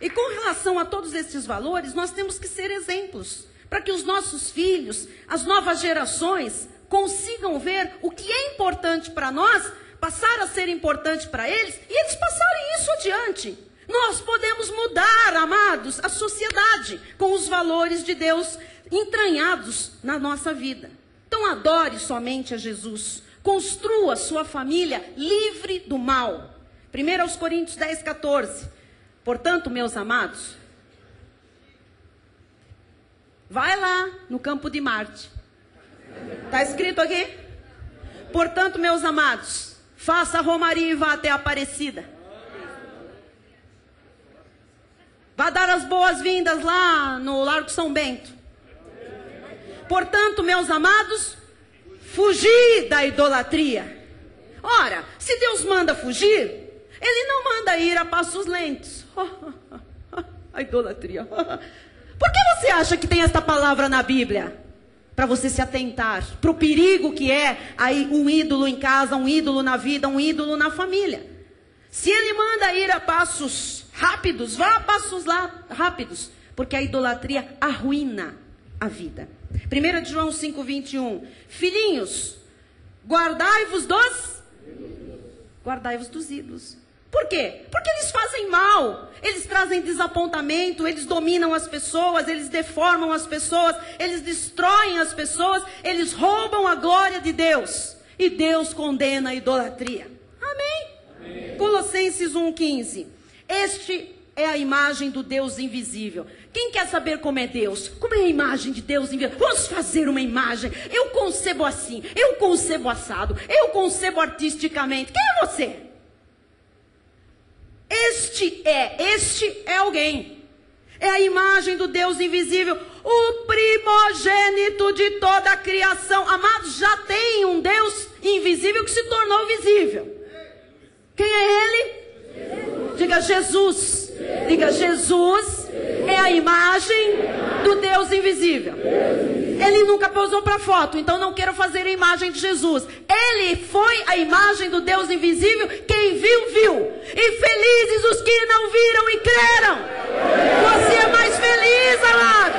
E com relação a todos esses valores, nós temos que ser exemplos, para que os nossos filhos, as novas gerações, consigam ver o que é importante para nós, passar a ser importante para eles, e eles passarem isso adiante. Nós podemos mudar, amados, a sociedade com os valores de Deus entranhados na nossa vida. Então adore somente a Jesus. Construa sua família livre do mal. 1 Coríntios 10, 14. Portanto, meus amados, vai lá no campo de Marte. Está escrito aqui? Portanto, meus amados, faça a romaria e vá até a Aparecida. Vá dar as boas-vindas lá no Largo São Bento. Portanto, meus amados, fugir da idolatria. Ora, se Deus manda fugir, Ele não manda ir a passos lentos. A idolatria. Por que você acha que tem esta palavra na Bíblia? Para você se atentar para o perigo que é aí um ídolo em casa, um ídolo na vida, um ídolo na família. Se Ele manda ir a passos rápidos, vá a passos lá rápidos. porque a idolatria arruína a vida. 1 João 5:21. Filhinhos, guardai-vos dos ídolos. Por quê? Porque eles fazem mal, eles trazem desapontamento, eles dominam as pessoas, eles deformam as pessoas, eles destroem as pessoas, eles roubam a glória de Deus. E Deus condena a idolatria. Amém? Amém. Colossenses 1:15. Este é a imagem do Deus invisível. Quem quer saber como é Deus? Como é a imagem de Deus invisível? Vamos fazer uma imagem. Eu concebo assim, eu concebo assado, eu concebo artisticamente. Quem é você? Este é alguém. É a imagem do Deus invisível, o primogênito de toda a criação. Amados, já tem um Deus invisível que se tornou visível. Quem é ele? Diga Jesus. Diga, Jesus é a imagem do Deus invisível. Ele nunca posou para foto, então não quero fazer a imagem de Jesus. Ele foi a imagem do Deus invisível. Quem viu, viu. E felizes os que não viram e creram. Você é mais feliz, amado.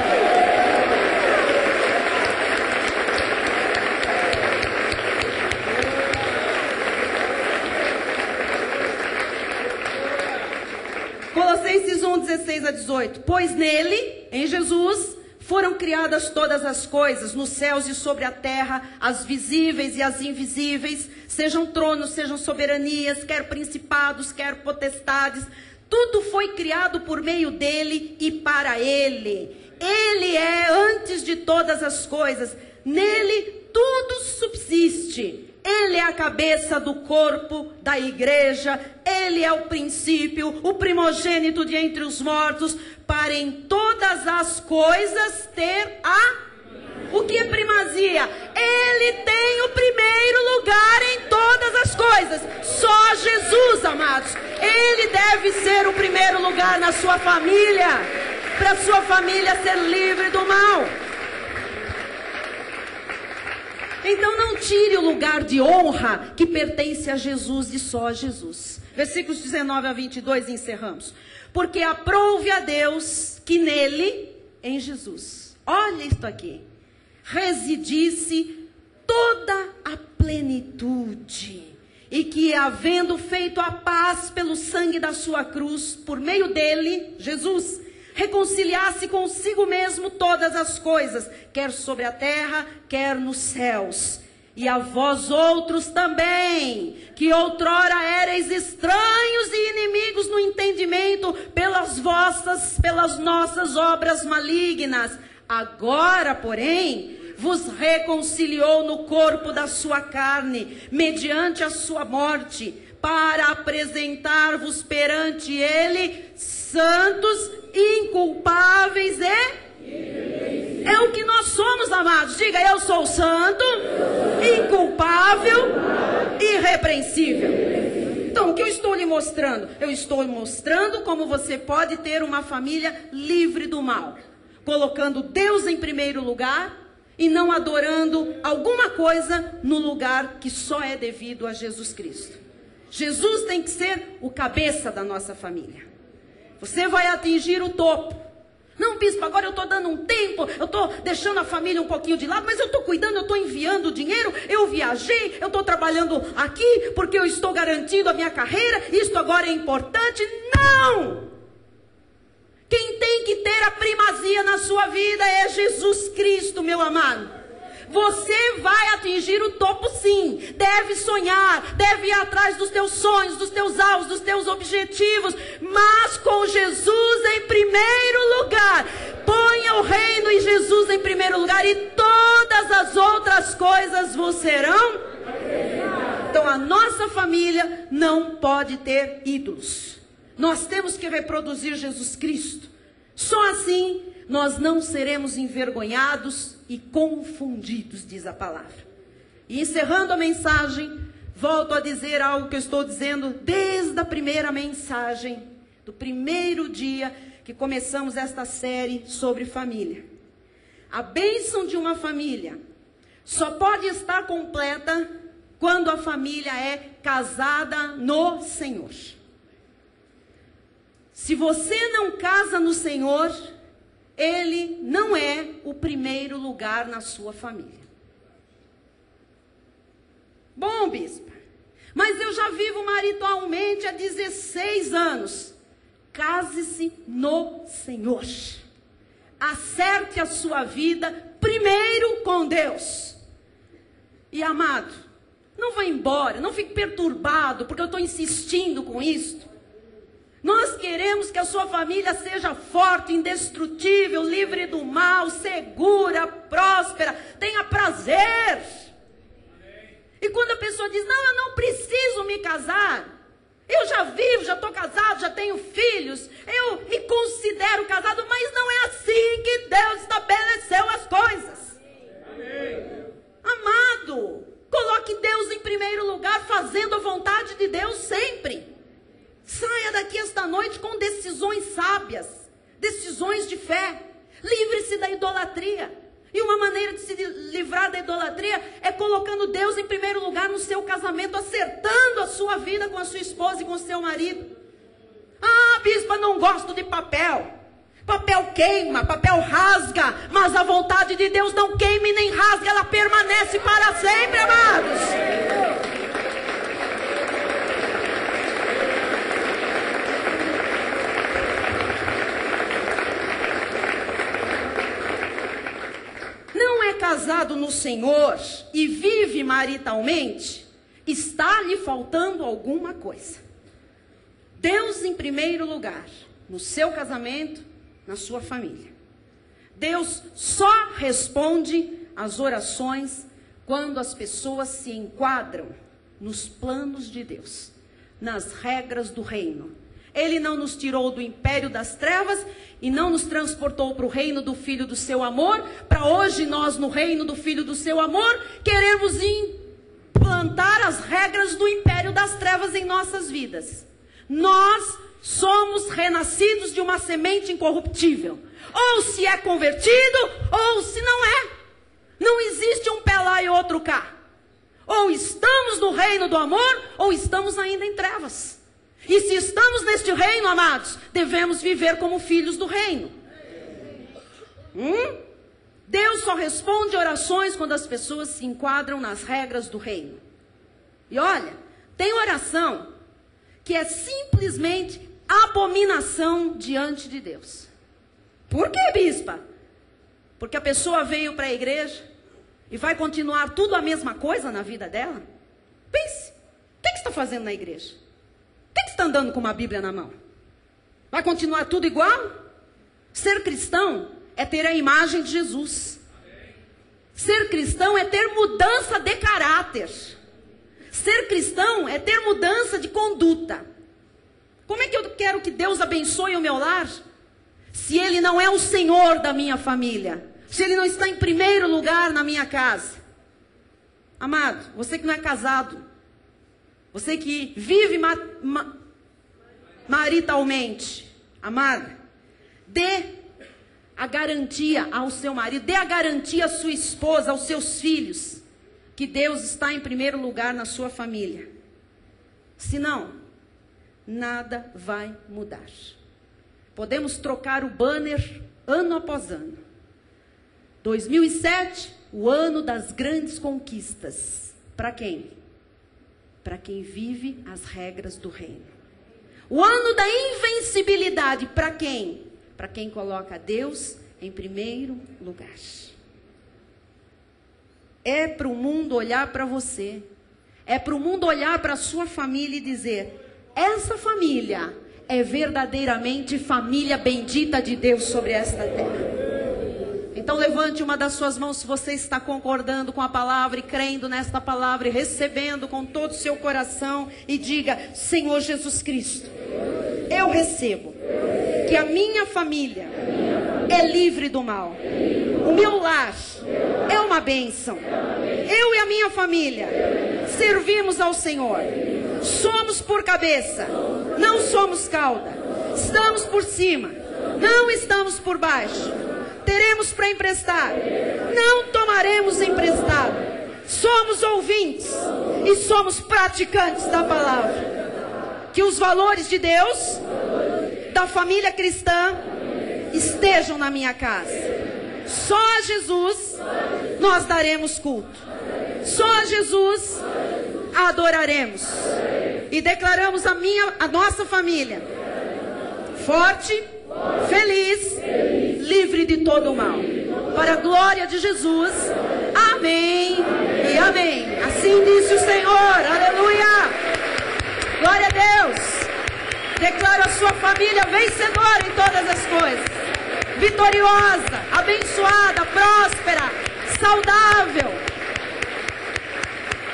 Colossenses 1:16-18. Pois nele, em Jesus, foram criadas todas as coisas, nos céus e sobre a terra, as visíveis e as invisíveis, sejam tronos, sejam soberanias, quer principados, quer potestades. Tudo foi criado por meio dele e para ele. Ele é antes de todas as coisas. Nele tudo subsiste. Ele é a cabeça do corpo da igreja. Ele é o princípio, o primogênito de entre os mortos, para em todas as coisas ter o que é primazia? Ele tem o primeiro lugar em todas as coisas. Só Jesus, amados. Ele deve ser o primeiro lugar na sua família, para a sua família ser livre do mal. Então não tire o lugar de honra que pertence a Jesus e só a Jesus. Versículos 19-22 e encerramos. Porque aprouve a Deus que nele, em Jesus, olha isto aqui, residisse toda a plenitude, e que havendo feito a paz pelo sangue da sua cruz, por meio dele, Jesus, reconciliasse consigo mesmo todas as coisas, quer sobre a terra, quer nos céus. E a vós outros também, que outrora éreis estranhos e inimigos no entendimento, pelas nossas obras malignas, agora, porém, vos reconciliou no corpo da sua carne, mediante a sua morte, para apresentar-vos perante ele santos, inculpáveis e... É o que nós somos, amados. Diga, eu sou santo, inculpável, irrepreensível. Então, o que eu estou lhe mostrando? Eu estou mostrando como você pode ter uma família livre do mal, colocando Deus em primeiro lugar e não adorando alguma coisa no lugar que só é devido a Jesus Cristo. Jesus tem que ser o cabeça da nossa família. Você vai atingir o topo. Não, bispo, agora eu estou dando um tempo, eu estou deixando a família um pouquinho de lado, mas eu estou cuidando, eu estou enviando dinheiro, eu viajei, eu estou trabalhando aqui, porque eu estou garantindo a minha carreira, isto agora é importante. Não! Quem tem que ter a primazia na sua vida é Jesus Cristo, meu amado. Você vai atingir o topo sim, deve sonhar, deve ir atrás dos teus sonhos, dos teus alvos, dos teus objetivos, mas com Jesus em primeiro lugar. Ponha o reino e Jesus em primeiro lugar e todas as outras coisas vos serão. Então a nossa família não pode ter ídolos. Nós temos que reproduzir Jesus Cristo. Só assim nós não seremos envergonhados e confundidos, diz a palavra. E encerrando a mensagem, volto a dizer algo que eu estou dizendo desde a primeira mensagem, do primeiro dia que começamos esta série sobre família. A bênção de uma família só pode estar completa quando a família é casada no Senhor. Se você não casa no Senhor, ele não é o primeiro lugar na sua família. Bom, bispa, mas eu já vivo maritalmente há 16 anos. Case-se no Senhor. Acerte a sua vida primeiro com Deus. E amado, não vá embora, não fique perturbado, porque eu estou insistindo com isto. Nós queremos que a sua família seja forte, indestrutível, livre do mal, segura, próspera, tenha prazer. E quando a pessoa diz, não, eu não preciso me casar, eu já vivo, já estou casado, já tenho filhos, eu me considero casado, mas não é assim que Deus estabeleceu as coisas. Amém. Amado, coloque Deus em primeiro lugar, fazendo a vontade de Deus sempre. Saia daqui esta noite com decisões sábias, decisões de fé. Livre-se da idolatria. E uma maneira de se livrar da idolatria é colocando Deus em primeiro lugar no seu casamento, acertando a sua vida com a sua esposa e com o seu marido. Ah, bispa, não gosto de papel. Papel queima, papel rasga, mas a vontade de Deus não queima e nem rasga, ela permanece para sempre, amados. Casado no Senhor e vive maritalmente, está lhe faltando alguma coisa. Deus em primeiro lugar, no seu casamento, na sua família. Deus só responde às orações quando as pessoas se enquadram nos planos de Deus, nas regras do reino. Ele não nos tirou do império das trevas e não nos transportou para o reino do Filho do seu amor, para hoje nós no reino do Filho do seu amor, queremos implantar as regras do império das trevas em nossas vidas. Nós somos renascidos de uma semente incorruptível, ou se é convertido, ou se não é. Não existe um pé lá e outro cá. Ou estamos no reino do amor, ou estamos ainda em trevas. E se estamos neste reino, amados, devemos viver como filhos do reino. Deus só responde orações quando as pessoas se enquadram nas regras do reino. E olha, tem oração que é simplesmente abominação diante de Deus. Por que, bispa? Porque a pessoa veio para a igreja e vai continuar tudo a mesma coisa na vida dela? Pense, o que você está fazendo na igreja? Por que você está andando com uma Bíblia na mão? Vai continuar tudo igual? Ser cristão é ter a imagem de Jesus. Ser cristão é ter mudança de caráter. Ser cristão é ter mudança de conduta. Como é que eu quero que Deus abençoe o meu lar, se Ele não é o Senhor da minha família? Se Ele não está em primeiro lugar na minha casa? Amado, você que não é casado, você que vive maritalmente, amada, dê a garantia ao seu marido, dê a garantia à sua esposa, aos seus filhos, que Deus está em primeiro lugar na sua família. Senão, nada vai mudar. Podemos trocar o banner ano após ano. 2007, o ano das grandes conquistas. Para quem? Para quem vive as regras do reino. O ano da invencibilidade. Para quem? Para quem coloca Deus em primeiro lugar. É para o mundo olhar para você. É para o mundo olhar para a sua família e dizer: essa família é verdadeiramente família bendita de Deus sobre esta terra. Então levante uma das suas mãos se você está concordando com a palavra e crendo nesta palavra e recebendo com todo o seu coração e diga: Senhor Jesus Cristo, eu recebo que a minha família é livre do mal. O meu lar é uma bênção. Eu e a minha família servimos ao Senhor. Somos por cabeça, não somos cauda. Estamos por cima, não estamos por baixo. Teremos para emprestar, não tomaremos emprestado. Somos ouvintes e somos praticantes da palavra. Que os valores de Deus, da família cristã estejam na minha casa. Só a Jesus nós daremos culto. Só a Jesus adoraremos. E declaramos a nossa família forte, feliz, livre de todo o mal. Para a glória de Jesus. Amém e amém. Assim disse o Senhor. Aleluia. Glória a Deus. Declaro a sua família vencedora em todas as coisas. Vitoriosa, abençoada, próspera, saudável.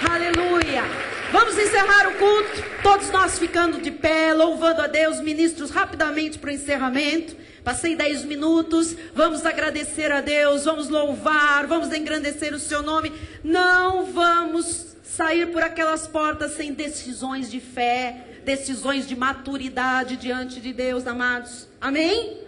Aleluia. Vamos encerrar o culto. Todos nós ficando de pé, louvando a Deus. Ministros, rapidamente para o encerramento. Passei 10 minutos. Vamos agradecer a Deus. Vamos louvar. Vamos engrandecer o seu nome. Não vamos sair por aquelas portas sem decisões de fé, decisões de maturidade diante de Deus, amados. Amém?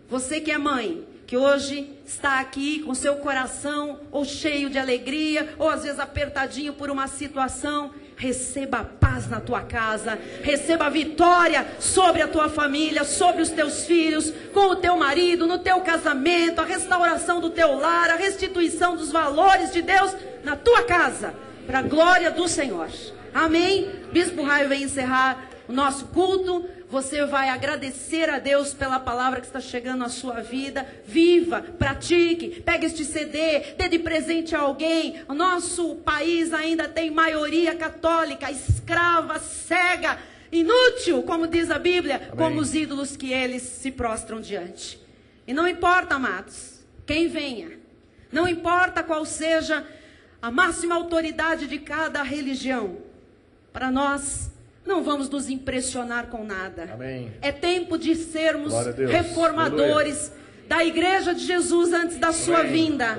Você que é mãe, que hoje está aqui com seu coração ou cheio de alegria, ou às vezes apertadinho por uma situação, receba a paz na tua casa, receba a vitória sobre a tua família, sobre os teus filhos, com o teu marido, no teu casamento, a restauração do teu lar, a restituição dos valores de Deus na tua casa, para a glória do Senhor. Amém? Bispo Raio vem encerrar o nosso culto. Você vai agradecer a Deus pela palavra que está chegando na sua vida. Viva, pratique, pegue este CD, dê de presente a alguém. O nosso país ainda tem maioria católica, escrava, cega, inútil, como diz a Bíblia, amém, como os ídolos que eles se prostram diante. E não importa, amados, quem venha, não importa qual seja a máxima autoridade de cada religião, para nós não vamos nos impressionar com nada. Amém. É tempo de sermos reformadores. Aleluia. Da igreja de Jesus antes da sua vinda.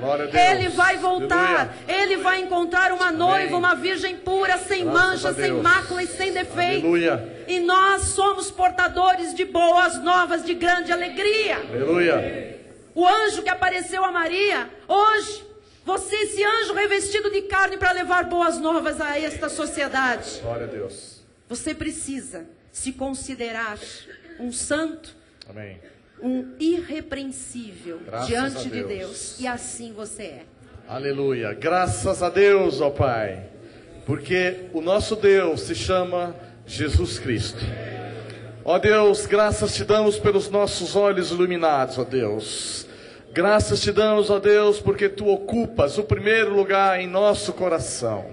Ele vai voltar. Aleluia. Ele vai encontrar uma noiva, uma virgem pura, sem mancha, sem mácula e sem defeito. Aleluia. E nós somos portadores de boas novas, de grande alegria. Aleluia. O anjo que apareceu a Maria, hoje, você, esse anjo revestido de carne para levar boas novas a esta sociedade. Glória a Deus. Você precisa se considerar um santo, amém, um irrepreensível diante de Deus. E assim você é. Aleluia. Graças a Deus, ó Pai. Porque o nosso Deus se chama Jesus Cristo. Ó Deus, graças te damos pelos nossos olhos iluminados, ó Deus. Graças te damos, ó Deus, porque tu ocupas o primeiro lugar em nosso coração.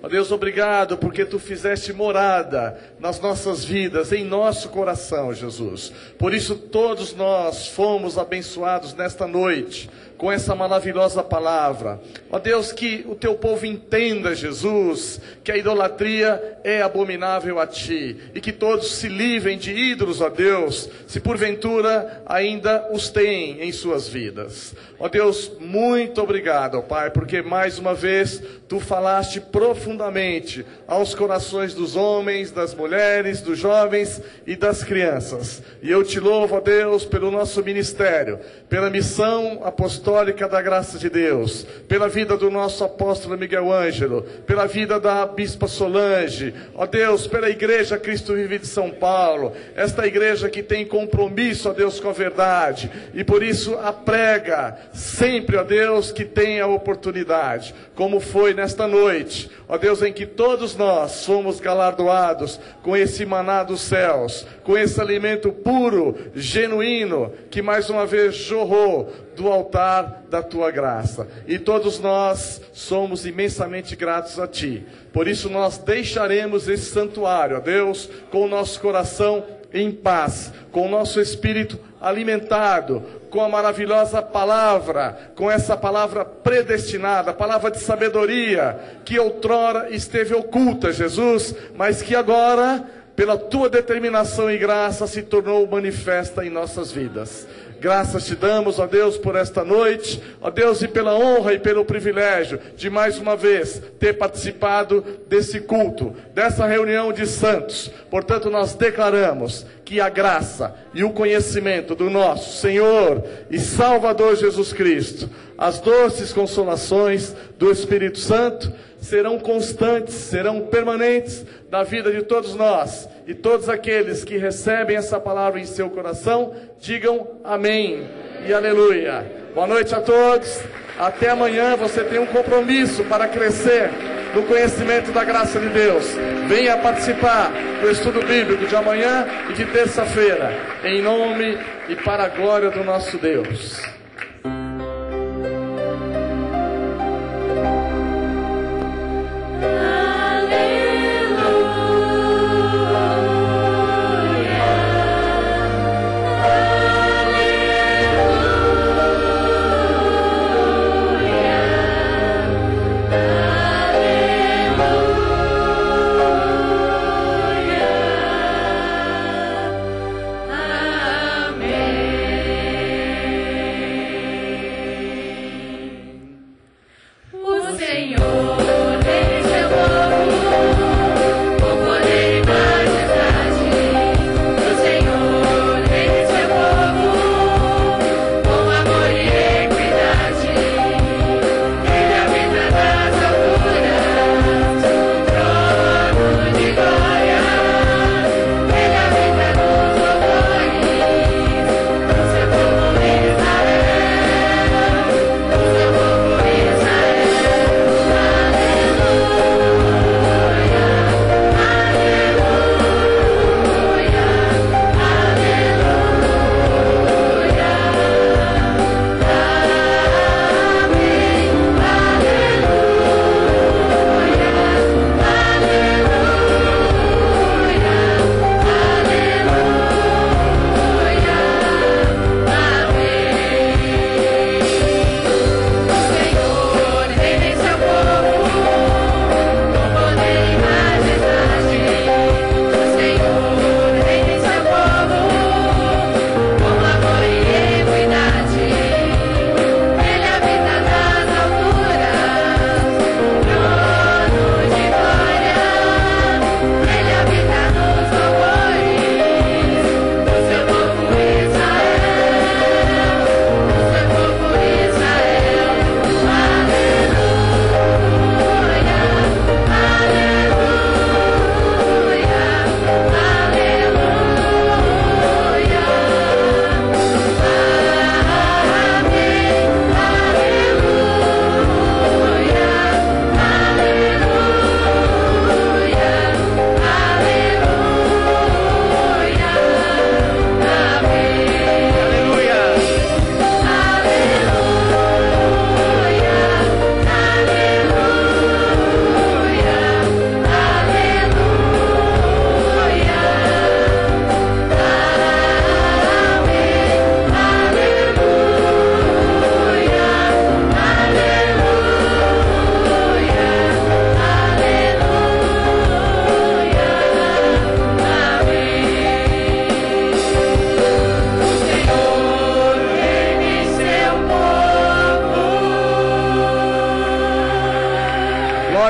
Ó Deus, obrigado porque tu fizeste morada nas nossas vidas, em nosso coração, Jesus. Por isso todos nós fomos abençoados nesta noite com essa maravilhosa palavra. Ó Deus, que o teu povo entenda, Jesus, que a idolatria é abominável a ti, e que todos se livrem de ídolos, ó Deus, se porventura ainda os têm em suas vidas. Ó Deus, muito obrigado, ó Pai, porque mais uma vez tu falaste profundamente aos corações dos homens, das mulheres, dos jovens e das crianças. E eu te louvo, ó Deus, pelo nosso ministério, pela missão apostólica da graça de Deus, pela vida do nosso apóstolo Miguel Ângelo, pela vida da bispa Solange, ó Deus, pela igreja Cristo Vive de São Paulo, esta igreja que tem compromisso, ó Deus, com a verdade, e por isso a prega sempre, ó Deus, que tem a oportunidade, como foi nesta noite, ó Deus, em que todos nós fomos galardoados com esse maná dos céus, com esse alimento puro, genuíno, que mais uma vez jorrou do altar da tua graça. E todos nós somos imensamente gratos a ti. Por isso nós deixaremos esse santuário, ó Deus, com o nosso coração em paz, com o nosso espírito alimentado, com a maravilhosa palavra, com essa palavra predestinada, a palavra de sabedoria, que outrora esteve oculta, Jesus, mas que agora, pela tua determinação e graça, se tornou manifesta em nossas vidas. Graças te damos, ó Deus, por esta noite, ó Deus, e pela honra e pelo privilégio de mais uma vez ter participado desse culto, dessa reunião de santos. Portanto, nós declaramos que a graça e o conhecimento do nosso Senhor e Salvador Jesus Cristo, as doces consolações do Espírito Santo serão constantes, serão permanentes na vida de todos nós. E todos aqueles que recebem essa palavra em seu coração, digam amém e aleluia. Boa noite a todos. Até amanhã. Você tem um compromisso para crescer no conhecimento da graça de Deus. Venha participar do estudo bíblico de amanhã e de terça-feira, em nome e para a glória do nosso Deus.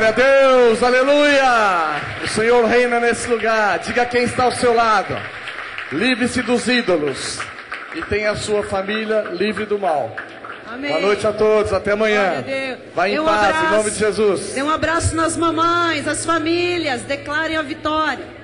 Glória a Deus, aleluia! O Senhor reina nesse lugar. Diga quem está ao seu lado: livre-se dos ídolos e tenha a sua família livre do mal. Amém. Boa noite a todos, até amanhã. Vai em paz, em nome de Jesus. Dê um abraço nas mamães, as famílias, declarem a vitória.